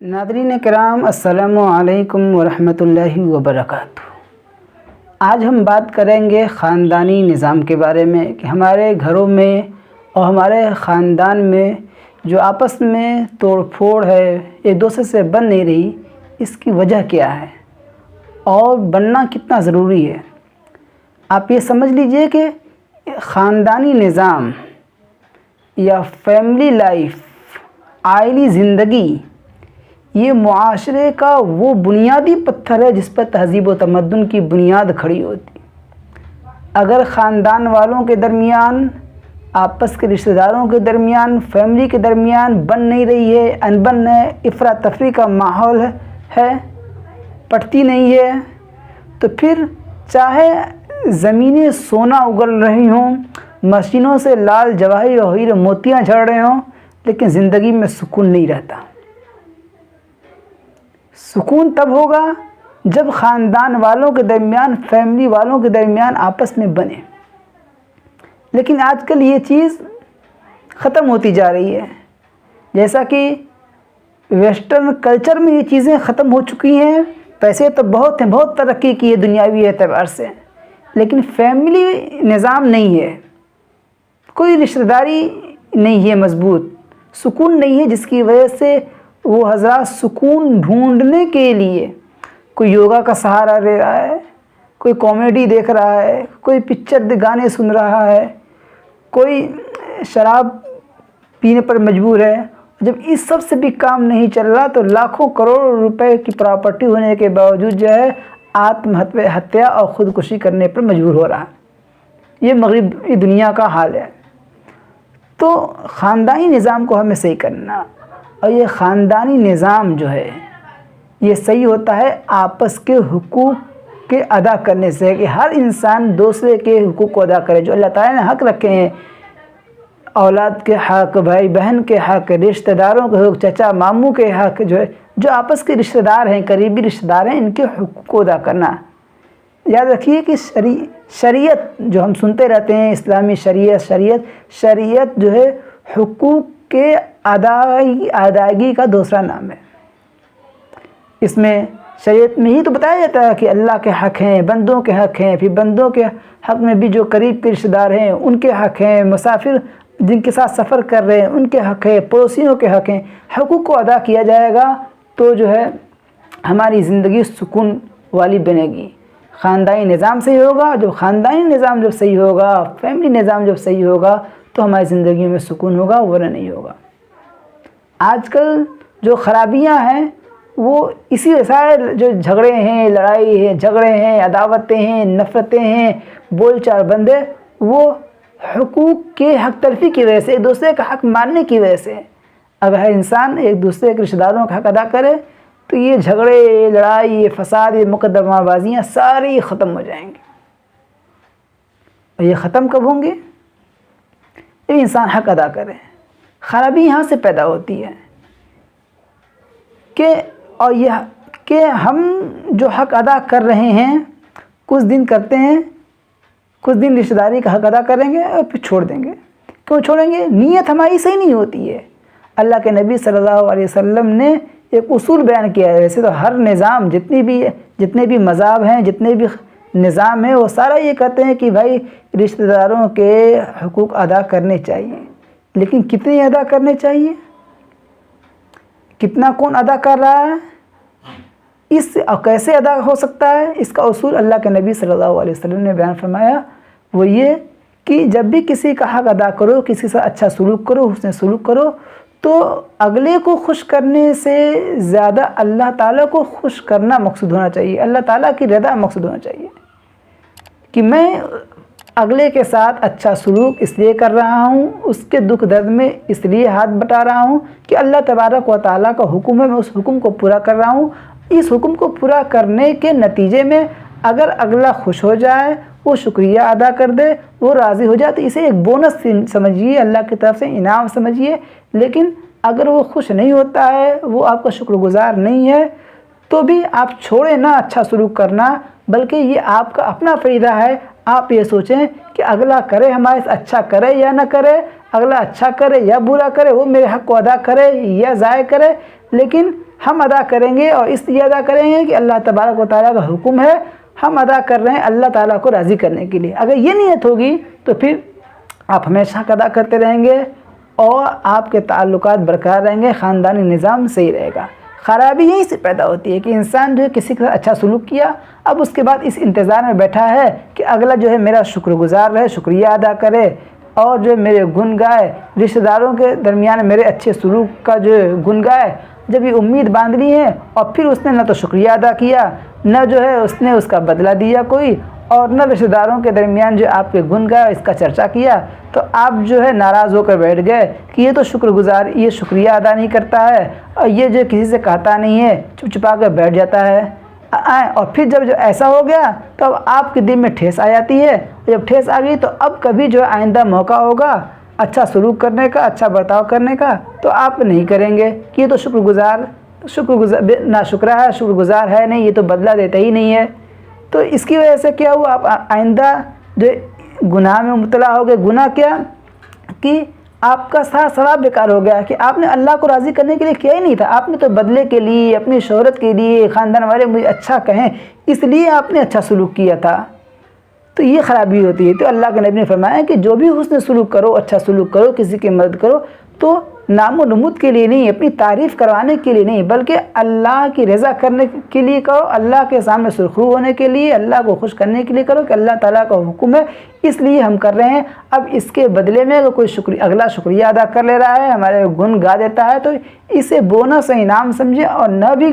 ناظرین کرام السلام علیکم ورحمۃ اللہ وبرکاتہ۔ آج ہم بات کریں گے خاندانی نظام کے بارے میں کہ ہمارے گھروں میں اور ہمارے خاندان میں جو آپس میں توڑ پھوڑ ہے، ایک دوسرے سے بن نہیں رہی، اس کی وجہ کیا ہے اور بننا کتنا ضروری ہے۔ آپ یہ سمجھ لیجئے کہ خاندانی نظام یا فیملی لائف، عائلی زندگی، یہ معاشرے کا وہ بنیادی پتھر ہے جس پر تہذیب و تمدن کی بنیاد کھڑی ہوتی۔ اگر خاندان والوں کے درمیان، آپس کے رشتہ داروں کے درمیان، فیملی کے درمیان بن نہیں رہی ہے، انبن ہے، افراتفری کا ماحول ہے، پٹتی نہیں ہے، تو پھر چاہے زمینیں سونا اگل رہی ہوں، مشینوں سے لال جواہر اور ہیرے موتیاں جھڑ رہے ہوں، لیکن زندگی میں سکون نہیں رہتا۔ سکون تب ہوگا جب خاندان والوں کے درمیان، فیملی والوں کے درمیان آپس میں بنے۔ لیکن آج کل یہ چیز ختم ہوتی جا رہی ہے، جیسا کہ ویسٹرن کلچر میں یہ چیزیں ختم ہو چکی ہیں۔ پیسے تو بہت ہیں، بہت ترقی کی ہے دنیاوی اعتبار سے، لیکن فیملی نظام نہیں ہے، کوئی رشتہ داری نہیں ہے مضبوط، سکون نہیں ہے، جس کی وجہ سے وہ حضرات سکون ڈھونڈنے کے لیے کوئی یوگا کا سہارا لے رہا ہے، کوئی کامیڈی دیکھ رہا ہے، کوئی پکچر گانے سن رہا ہے، کوئی شراب پینے پر مجبور ہے۔ جب اس سب سے بھی کام نہیں چل رہا تو لاکھوں کروڑ روپے کی پراپرٹی ہونے کے باوجود جو ہے آتم ہتیا اور خودکشی کرنے پر مجبور ہو رہا ہے۔ یہ مغربی دنیا کا حال ہے۔ تو خاندانی نظام کو ہمیں صحیح کرنا، اور یہ خاندانی نظام جو ہے یہ صحیح ہوتا ہے آپس کے حقوق کے ادا کرنے سے، کہ ہر انسان دوسرے کے حقوق کو ادا کرے۔ جو اللہ تعالیٰ نے حق رکھے ہیں، اولاد کے حق، بھائی بہن کے حق، رشتہ داروں کے حق، چچا ماموں کے حق، جو آپس کے رشتہ دار ہیں، قریبی رشتہ دار ہیں، ان کے حقوق کو ادا کرنا۔ یاد رکھیے کہ شریعت جو ہم سنتے رہتے ہیں، اسلامی شریعت جو ہے حقوق کے ادائیگی کا دوسرا نام ہے۔ اس میں شریعت میں ہی تو بتایا جاتا ہے کہ اللہ کے حق ہیں، بندوں کے حق ہیں، پھر بندوں کے حق میں بھی جو قریب کے رشتہ دار ہیں ان کے حق ہیں، مسافر جن کے ساتھ سفر کر رہے ہیں ان کے حق ہیں، پڑوسیوں کے حق ہیں۔ حقوق کو ادا کیا جائے گا تو جو ہے ہماری زندگی سکون والی بنے گی۔ خاندانی نظام صحیح ہوگا، جب خاندانی نظام جب صحیح ہوگا، فیملی نظام جب صحیح ہوگا تو ہماری زندگی میں سکون ہوگا، ورنہ نہیں ہوگا۔ آج کل جو خرابیاں ہیں وہ اسی وسائل، جو جھگڑے ہیں، لڑائی ہے، جھگڑے ہیں، عداوتیں ہیں، نفرتیں ہیں، بول چال بندے، وہ حقوق کے حق تلفی کی وجہ سے، ایک دوسرے کا حق ماننے کی وجہ سے۔ اگر ہر انسان ایک دوسرے کے رشتہ داروں کا حق ادا کرے تو یہ جھگڑے، لڑائی، یہ فساد، یہ مقدمہ بازیاں ساری ختم ہو جائیں گی۔ اور یہ ختم کب ہوں گے؟ یہ انسان حق ادا کرے۔ خرابی یہاں سے پیدا ہوتی ہے کہ ہم جو حق ادا کر رہے ہیں، کچھ دن کرتے ہیں، کچھ دن رشتہ داری کا حق ادا کریں گے اور پھر چھوڑ دیں گے۔ کیوں چھوڑیں گے؟ نیت ہماری صحیح نہیں ہوتی ہے۔ اللہ کے نبی صلی اللہ علیہ وسلم نے ایک اصول بیان کیا ہے۔ ویسے تو ہر نظام، جتنے بھی مذاہب ہیں، جتنے بھی نظام ہیں، وہ سارا یہ کہتے ہیں کہ بھائی رشتہ داروں کے حقوق ادا کرنے چاہیے، لیکن کتنے ادا کرنے چاہیے، کتنا کون ادا کر رہا ہے، اس اور کیسے ادا ہو سکتا ہے، اس کا اصول اللہ کے نبی صلی اللہ علیہ وسلم نے بیان فرمایا۔ وہ یہ کہ جب بھی کسی کا حق ادا کرو، کسی سے اچھا سلوک کرو، حسن سلوک کرو، تو اگلے کو خوش کرنے سے زیادہ اللہ تعالیٰ کو خوش کرنا مقصود ہونا چاہیے، اللہ تعالیٰ کی رضا مقصود ہونا چاہیے، کہ میں اگلے کے ساتھ اچھا سلوک اس لیے کر رہا ہوں، اس کے دکھ درد میں اس لیے ہاتھ بٹا رہا ہوں کہ اللہ تبارک و تعالیٰ کا حکم ہے، میں اس حکم کو پورا کر رہا ہوں۔ اس حکم کو پورا کرنے کے نتیجے میں اگر اگلا خوش ہو جائے، وہ شکریہ ادا کر دے، وہ راضی ہو جائے، تو اسے ایک بونس سمجھیے، اللہ کی طرف سے انعام سمجھیے۔ لیکن اگر وہ خوش نہیں ہوتا ہے، وہ آپ کا شکر گزار نہیں ہے، تو بھی آپ چھوڑیں نہ اچھا سلوک کرنا، بلکہ یہ آپ کا اپنا فریضہ ہے۔ آپ یہ سوچیں کہ اگلا کرے ہمارے سے، اچھا کرے یا نہ کرے، اگلا اچھا کرے یا برا کرے، وہ میرے حق کو ادا کرے یا ضائع کرے، لیکن ہم ادا کریں گے اور اس لیے ادا کریں گے کہ اللہ تبارک و تعالیٰ کا حکم ہے، ہم ادا کر رہے ہیں اللہ تعالیٰ کو راضی کرنے کے لیے۔ اگر یہ نیت ہوگی تو پھر آپ ہمیشہ ادا کرتے رہیں گے اور آپ کے تعلقات برقرار رہیں گے، خاندانی نظام صحیح رہے گا۔ خرابی یہیں سے پیدا ہوتی ہے کہ انسان جو ہے کسی کے ساتھ اچھا سلوک کیا، اب اس کے بعد اس انتظار میں بیٹھا ہے کہ اگلا جو ہے میرا شکر گزار رہے، شکریہ ادا کرے اور جو میرے گن گائے، رشتہ داروں کے درمیان میرے اچھے سلوک کا جو گن گائے۔ جب یہ امید باندھ لی ہے اور پھر اس نے نہ تو شکریہ ادا کیا، نہ جو ہے اس نے اس کا بدلہ دیا کوئی، اور نہ رشتہ داروں کے درمیان جو آپ کے گن گائے اس کا چرچا کیا، تو آپ جو ہے ناراض ہو کر بیٹھ گئے کہ یہ تو شکر گزار، یہ شکریہ ادا نہیں کرتا ہے اور یہ جو کسی سے کہتا نہیں ہے، چپ چپا کر بیٹھ جاتا ہے۔ اور پھر جب ایسا ہو گیا تو اب آپ کے دل میں ٹھیس آ جاتی ہے، جب ٹھیس آ گئی تو اب کبھی جو آئندہ موقع ہوگا اچھا سلوک کرنے کا، اچھا برتاؤ کرنے کا، تو آپ نہیں کریں گے کہ یہ تو شکر گزار نا شکرہ ہے، شکر گزار ہے نہیں، یہ تو بدلہ دیتا ہی نہیں ہے۔ تو اس کی وجہ سے کیا ہوا، آپ آئندہ جو گناہ میں مبتلا ہو گئے۔ گناہ کیا کہ آپ کا سارا ثواب بیکار ہو گیا کہ آپ نے اللہ کو راضی کرنے کے لیے کیا ہی نہیں تھا، آپ نے تو بدلے کے لیے، اپنی شہرت کے لیے، خاندان والے مجھے اچھا کہیں اس لیے آپ نے اچھا سلوک کیا تھا۔ تو یہ خرابی ہوتی ہے۔ تو اللہ کے نبی نے فرمایا کہ جو بھی حسن سلوک کرو، اچھا سلوک کرو، کسی کی مدد کرو، تو نام و نمود کے لیے نہیں، اپنی تعریف کروانے کے لیے نہیں، بلکہ اللہ کی رضا کرنے کے لیے کرو، اللہ کے سامنے سرخرو ہونے کے لیے، اللہ کو خوش کرنے کے لیے کرو کہ اللہ تعالیٰ کا حکم ہے اس لیے ہم کر رہے ہیں۔ اب اس کے بدلے میں اگر کوئی اگلا شکریہ ادا کر لے رہا ہے، ہمارے گن گا دیتا ہے، تو اسے بونس انعام سمجھے اور نہ بھی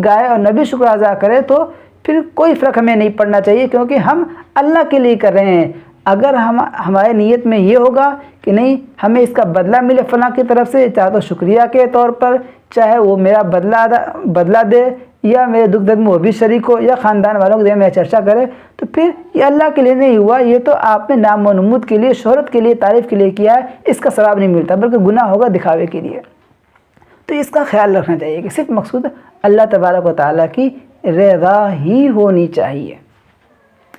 گائے اور نہ بھی شکر ادا کرے تو پھر کوئی فرق ہمیں نہیں پڑنا چاہیے، کیونکہ ہم اللہ کے لیے کر رہے ہیں۔ اگر ہمارے نیت میں یہ ہوگا کہ نہیں ہمیں اس کا بدلہ ملے فلاں کی طرف سے، چاہے تو شکریہ کے طور پر، چاہے وہ میرا بدلہ دے یا میرے دکھ درد میں وہ بھی شریک ہو یا خاندان والوں کے میں چرچا کرے، تو پھر یہ اللہ کے لیے نہیں ہوا، یہ تو آپ نے نام و نمود کے لیے، شہرت کے لیے، تعریف کے لیے کیا ہے، اس کا ثواب نہیں ملتا بلکہ گناہ ہوگا دکھاوے کے لیے۔ تو اس کا خیال رکھنا چاہیے کہ صرف مقصود اللہ تبارک و تعالیٰ کی رضا ہی ہونی چاہیے۔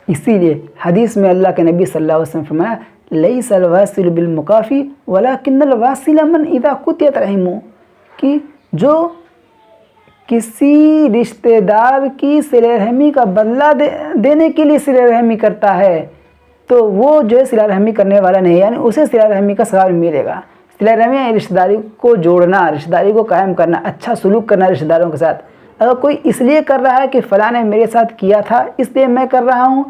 اسی لیے حدیث میں اللہ کے نبی صلی اللہ علیہ وسلم فرمایا لیس الواصل بالمکافی ولکن الواصل من اذا قطعت رحمہ، کہ جو کسی رشتہ دار کی صلہ رحمی کا بدلہ دینے کے لیے صلہ رحمی کرتا ہے تو وہ جو ہے صلہ رحمی کرنے والا نہیں، یعنی اسے صلہ رحمی کا ثواب ملے گا۔ صلہ رحمی رشتہ داری کو جوڑنا، رشتہ داری کو قائم کرنا، اچھا سلوک کرنا رشتہ داروں کے ساتھ۔ اگر کوئی اس لیے کر رہا ہے کہ فلاں نے میرے ساتھ کیا تھا اس لیے میں کر رہا ہوں،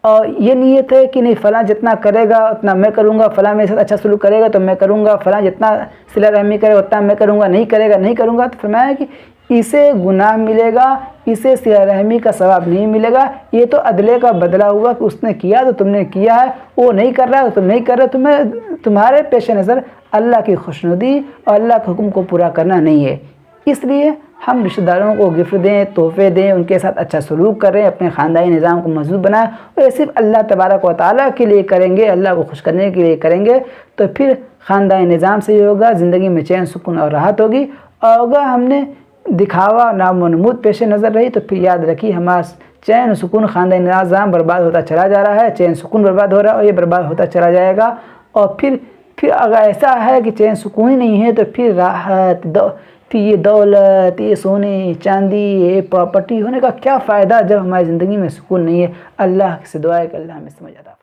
اور یہ نیت ہے کہ نہیں فلاں جتنا کرے گا اتنا میں کروں گا، فلاں میرے ساتھ اچھا سلوک کرے گا تو میں کروں گا، فلاں جتنا صلہ رحمی کرے گا اتنا میں کروں گا، نہیں کرے گا نہیں کروں گا، تو فرمایا کہ اسے گناہ ملے گا، اسے صلہ رحمی کا ثواب نہیں ملے گا۔ یہ تو عدلے کا بدلہ ہوا کہ اس نے کیا تو تم نے کیا ہے، وہ نہیں کر رہا تو تم نہیں کر رہے، تمہارے پیش نظر اللہ کی خوشنودی اور اللہ کے حکم کو پورا کرنا نہیں ہے۔ اس لیے ہم رشتہ داروں کو گفٹ دیں، تحفے دیں، ان کے ساتھ اچھا سلوک کریں، اپنے خاندانی نظام کو مضبوط بنائیں، اور یہ صرف اللہ تبارک و تعالیٰ کے لیے کریں گے، اللہ کو خوش کرنے کے لیے کریں گے، تو پھر خاندانی نظام سے یہ ہوگا، زندگی میں چین سکون اور راحت ہوگی۔ اور اگر ہم نے دکھاوا، نام و نمود پیش نظر رہی تو پھر یاد رکھیے ہمارا چین سکون، خاندانی نظام برباد ہوتا چلا جا رہا ہے، چین سکون برباد ہو رہا ہے اور یہ برباد ہوتا چلا جائے گا۔ اور پھر اگر ایسا ہے کہ چین سکون ہی نہیں ہے تو پھر راحت، پھر یہ دولت، یہ سونے چاندی، یہ پراپرٹی ہونے کا کیا فائدہ جب ہماری زندگی میں سکون نہیں ہے۔ اللہ سے دعا ہے کہ اللہ ہمیں سمجھ آتا ہے۔